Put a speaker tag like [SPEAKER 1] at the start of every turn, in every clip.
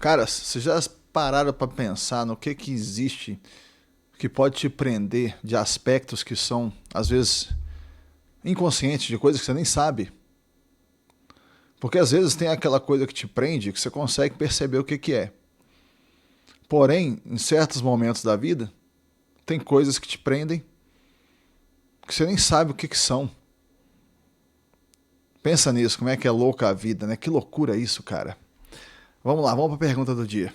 [SPEAKER 1] Cara, vocês já pararam pra pensar no que existe que pode te prender de aspectos que são, às vezes, inconscientes, de coisas que você nem sabe? Porque às vezes tem aquela coisa que te prende que você consegue perceber o que é. Porém, em certos momentos da vida, tem coisas que te prendem que você nem sabe o que são. Pensa nisso, como é que é louca a vida, né? Que loucura isso, cara. Vamos lá, vamos para a pergunta do dia.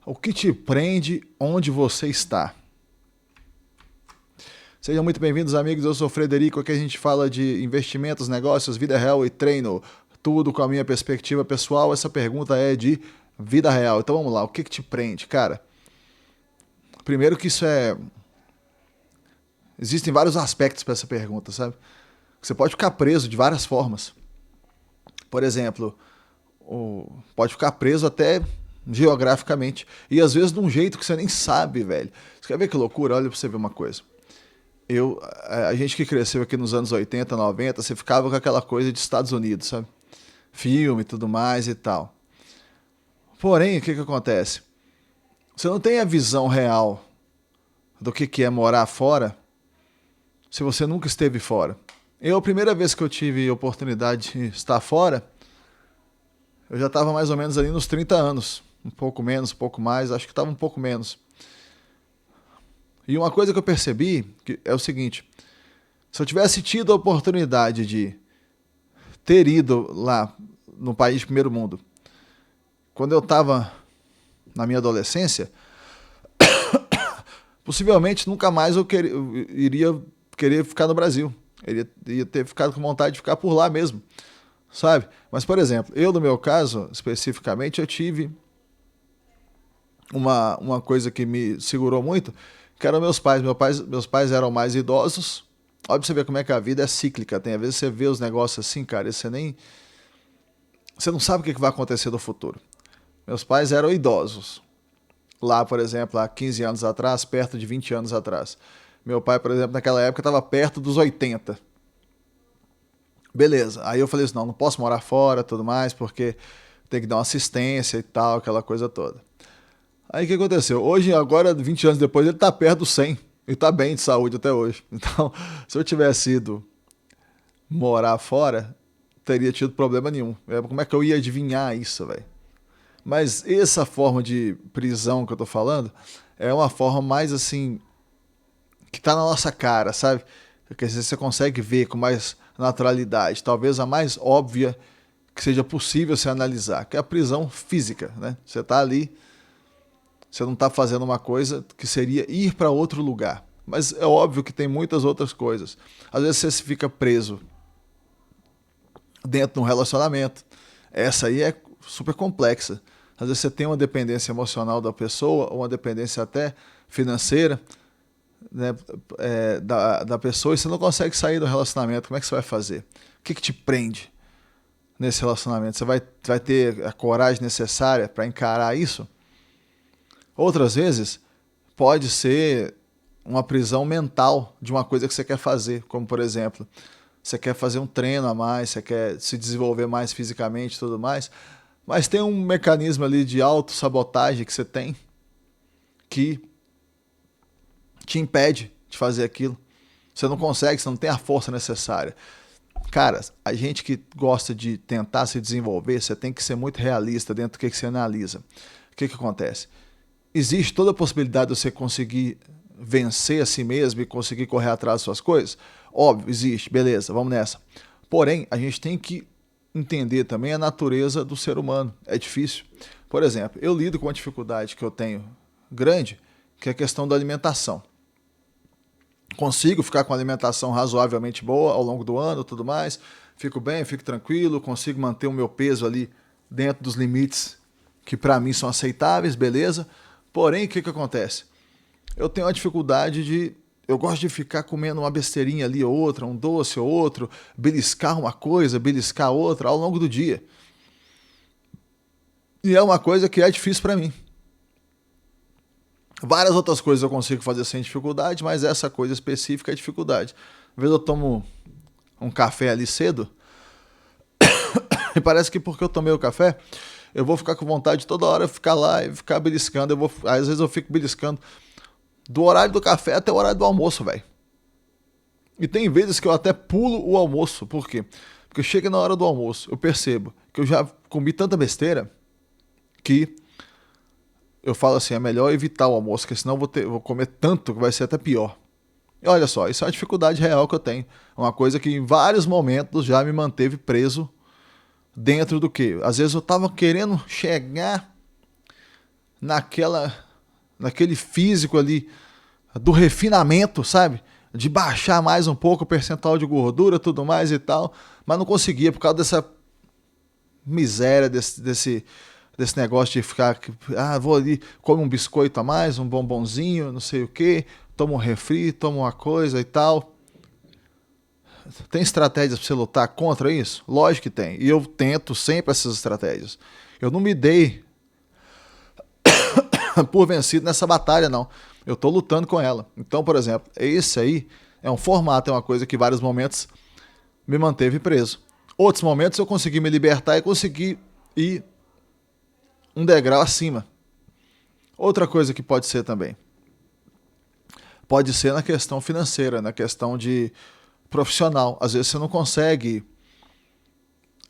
[SPEAKER 1] O que te prende onde você está? Sejam muito bem-vindos, amigos. Eu sou o Frederico. Aqui a gente fala de investimentos, negócios, vida real e treino. Tudo com a minha perspectiva pessoal. Essa pergunta é de vida real. Então vamos lá, o que te prende? Cara, primeiro que isso é... Existem vários aspectos para essa pergunta, sabe? Você pode ficar preso de várias formas. Por exemplo, pode ficar preso até geograficamente. E às vezes de um jeito que você nem sabe, velho. Você quer ver que loucura? Olha pra você ver uma coisa. A gente que cresceu aqui nos anos 80, 90, você ficava com aquela coisa de Estados Unidos, sabe? Filme e tudo mais e tal. Porém, o que acontece? Você não tem a visão real do que é morar fora se você nunca esteve fora. A primeira vez que eu tive a oportunidade de estar fora, eu já estava mais ou menos ali nos 30 anos. Um pouco menos, um pouco mais, acho que estava um pouco menos. E uma coisa que eu percebi é o seguinte: se eu tivesse tido a oportunidade de ter ido lá no país de primeiro mundo, quando eu estava na minha adolescência, possivelmente nunca mais eu iria querer ficar no Brasil. Ia ter ficado com vontade de ficar por lá mesmo, sabe? Mas, por exemplo, no meu caso, especificamente, eu tive uma coisa que me segurou muito, que eram meus pais. Meus pais eram mais idosos. Olha pra você ver como é que a vida é cíclica. Tem, às vezes você vê os negócios assim, cara, e você não sabe o que vai acontecer no futuro. Meus pais eram idosos. Lá, por exemplo, há 15 anos atrás, perto de 20 anos atrás. Meu pai, por exemplo, naquela época estava perto dos 80. Beleza. Aí eu falei assim, não posso morar fora, tudo mais, porque tem que dar uma assistência e tal, aquela coisa toda. Aí o que aconteceu? Hoje, agora, 20 anos depois, ele tá perto do 100. E tá bem de saúde até hoje. Então, se eu tivesse ido morar fora, teria tido problema nenhum. Como é que eu ia adivinhar isso, velho? Mas essa forma de prisão que eu tô falando é uma forma mais assim, que tá na nossa cara, sabe? Porque você consegue ver com mais naturalidade. Talvez a mais óbvia que seja possível se analisar, que é a prisão física, né? Você tá ali, você não está fazendo uma coisa que seria ir para outro lugar. Mas é óbvio que tem muitas outras coisas. Às vezes você fica preso dentro de um relacionamento. Essa aí é super complexa. Às vezes você tem uma dependência emocional da pessoa, ou uma dependência até financeira, né, da pessoa, e você não consegue sair do relacionamento. Como é que você vai fazer? O que te prende nesse relacionamento? Você vai ter a coragem necessária para encarar isso? Outras vezes, pode ser uma prisão mental de uma coisa que você quer fazer, como por exemplo, você quer fazer um treino a mais, você quer se desenvolver mais fisicamente e tudo mais, mas tem um mecanismo ali de autossabotagem que você tem que te impede de fazer aquilo. Você não consegue, você não tem a força necessária. Cara, a gente que gosta de tentar se desenvolver, você tem que ser muito realista dentro do que você analisa. O que acontece? Existe toda a possibilidade de você conseguir vencer a si mesmo e conseguir correr atrás das suas coisas? Óbvio, existe, beleza, vamos nessa. Porém, a gente tem que entender também a natureza do ser humano. É difícil. Por exemplo, eu lido com uma dificuldade que eu tenho grande, que é a questão da alimentação. Consigo ficar com uma alimentação razoavelmente boa ao longo do ano, tudo mais, fico bem, fico tranquilo, consigo manter o meu peso ali dentro dos limites que para mim são aceitáveis, beleza? Porém, o que acontece? Eu tenho uma dificuldade eu gosto de ficar comendo uma besteirinha ali ou outra, um doce ou outro, beliscar uma coisa, beliscar outra ao longo do dia. E é uma coisa que é difícil para mim. Várias outras coisas eu consigo fazer sem dificuldade, mas essa coisa específica é dificuldade. Às vezes eu tomo um café ali cedo, E parece que porque eu tomei o café, eu vou ficar com vontade toda hora de ficar lá e ficar beliscando. Às vezes eu fico beliscando do horário do café até o horário do almoço, velho. E tem vezes que eu até pulo o almoço. Por quê? Porque chega na hora do almoço, eu percebo que eu já comi tanta besteira que eu falo assim, é melhor evitar o almoço, porque senão eu vou comer tanto que vai ser até pior. E olha só, isso é uma dificuldade real que eu tenho. Uma coisa que em vários momentos já me manteve preso dentro do quê? Às vezes eu tava querendo chegar naquele físico ali do refinamento, sabe? De baixar mais um pouco o percentual de gordura, tudo mais e tal, mas não conseguia por causa dessa miséria, desse negócio de ficar, vou ali, come um biscoito a mais, um bombonzinho, não sei o que, toma um refri, toma uma coisa e tal. Tem estratégias para você lutar contra isso? Lógico que tem. E eu tento sempre essas estratégias. Eu não me dei por vencido nessa batalha, não. Eu tô lutando com ela. Então, por exemplo, esse aí é um formato, é uma coisa que em vários momentos me manteve preso. Outros momentos eu consegui me libertar e consegui ir um degrau acima. Outra coisa que pode ser também. Pode ser na questão financeira, na questão de profissional. Às vezes você não consegue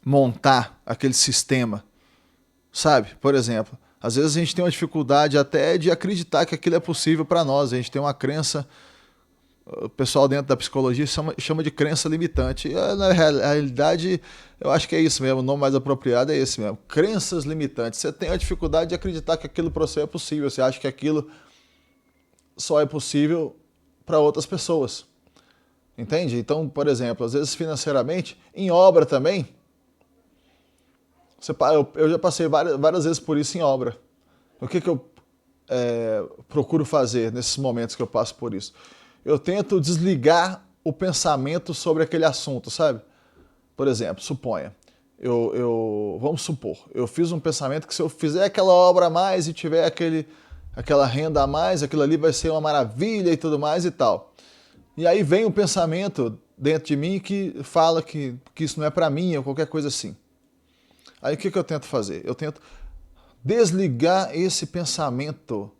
[SPEAKER 1] montar aquele sistema, sabe? Por exemplo, às vezes a gente tem uma dificuldade até de acreditar que aquilo é possível para nós. A gente tem uma crença, o pessoal dentro da psicologia chama de crença limitante. E, na realidade, eu acho que é isso mesmo, o nome mais apropriado é esse mesmo. Crenças limitantes. Você tem a dificuldade de acreditar que aquilo para você é possível. Você acha que aquilo só é possível para outras pessoas. Entende? Então, por exemplo, às vezes financeiramente, em obra também, eu já passei várias vezes por isso em obra. O que eu procuro fazer nesses momentos que eu passo por isso? Eu tento desligar o pensamento sobre aquele assunto, sabe? Por exemplo, suponha, vamos supor, eu fiz um pensamento que se eu fizer aquela obra a mais e tiver aquela renda a mais, aquilo ali vai ser uma maravilha e tudo mais e tal. E aí vem um pensamento dentro de mim que fala que isso não é para mim ou qualquer coisa assim. Aí o que eu tento fazer? Eu tento desligar esse pensamento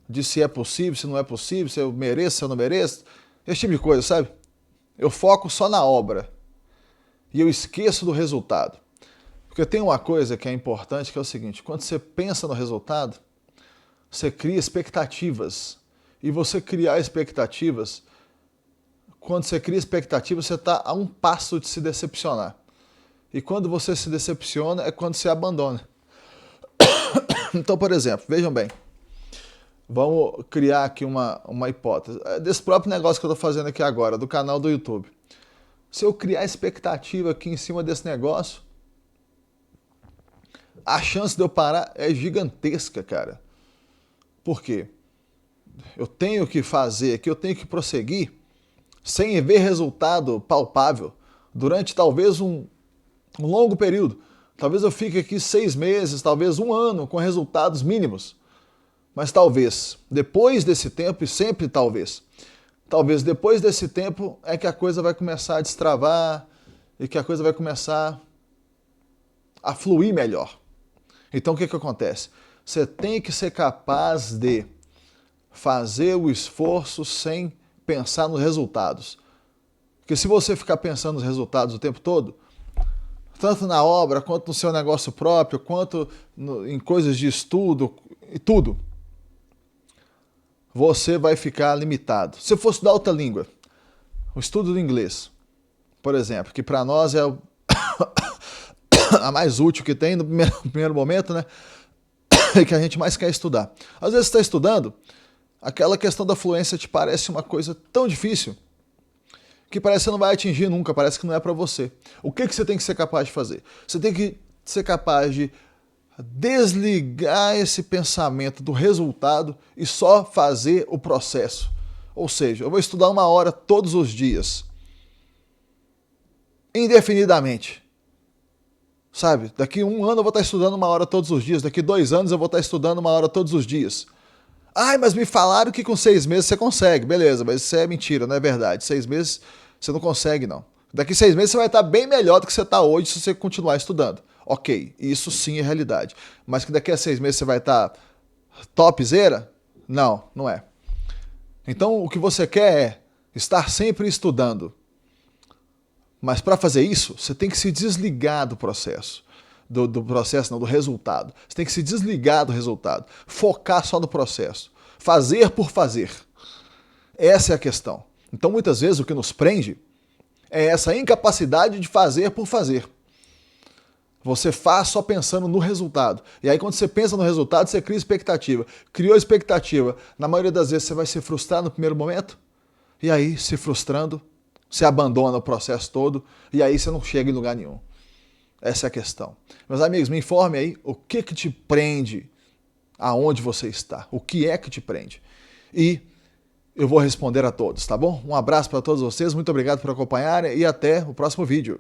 [SPEAKER 1] de se é possível, se não é possível, se eu mereço, se eu não mereço, esse tipo de coisa, sabe? Eu foco só na obra e eu esqueço do resultado. Porque tem uma coisa que é importante, que é o seguinte, quando você pensa no resultado, você cria expectativas. E você criar expectativas, quando você cria expectativas, você está a um passo de se decepcionar. E quando você se decepciona, é quando você abandona. Então, por exemplo, vejam bem, vamos criar aqui uma hipótese. Desse próprio negócio que eu estou fazendo aqui agora, do canal do YouTube. Se eu criar expectativa aqui em cima desse negócio, a chance de eu parar é gigantesca, cara. Por quê? Eu tenho que fazer aqui, eu tenho que prosseguir sem ver resultado palpável durante talvez um longo período. Talvez eu fique aqui 6 meses, talvez 1 ano com resultados mínimos. Mas talvez, depois desse tempo, e sempre talvez depois desse tempo é que a coisa vai começar a destravar e que a coisa vai começar a fluir melhor. Então o que acontece? Você tem que ser capaz de fazer o esforço sem pensar nos resultados. Porque se você ficar pensando nos resultados o tempo todo, tanto na obra, quanto no seu negócio próprio, quanto em coisas de estudo e tudo, você vai ficar limitado. Se eu for estudar outra língua, o estudo do inglês, por exemplo, que para nós é a mais útil que tem no primeiro momento, né? E que a gente mais quer estudar. Às vezes você está estudando, aquela questão da fluência te parece uma coisa tão difícil que parece que você não vai atingir nunca, parece que não é para você. O que você tem que ser capaz de fazer? Você tem que ser capaz de desligar esse pensamento do resultado e só fazer o processo. Ou seja, eu vou estudar 1 hora todos os dias, indefinidamente. Sabe, daqui 1 ano eu vou estar estudando 1 hora todos os dias, daqui 2 anos eu vou estar estudando 1 hora todos os dias. Ai, mas me falaram que com 6 meses você consegue. Beleza, mas isso é mentira, não é verdade. 6 meses você não consegue, não. Daqui 6 meses você vai estar bem melhor do que você está hoje se você continuar estudando. Ok, isso sim é realidade. Mas que daqui a 6 meses você vai estar topzera? Não, não é. Então o que você quer é estar sempre estudando. Mas para fazer isso, você tem que se desligar do processo. Do processo, não, do resultado. Você tem que se desligar do resultado. Focar só no processo. Fazer por fazer. Essa é a questão. Então muitas vezes o que nos prende é essa incapacidade de fazer por fazer. Você faz só pensando no resultado. E aí quando você pensa no resultado, você cria expectativa. Criou expectativa. Na maioria das vezes você vai se frustrar no primeiro momento. E aí, se frustrando, você abandona o processo todo. E aí você não chega em lugar nenhum. Essa é a questão. Meus amigos, me informe aí o que te prende aonde você está. O que é que te prende. E eu vou responder a todos, tá bom? Um abraço para todos vocês. Muito obrigado por acompanharem e até o próximo vídeo.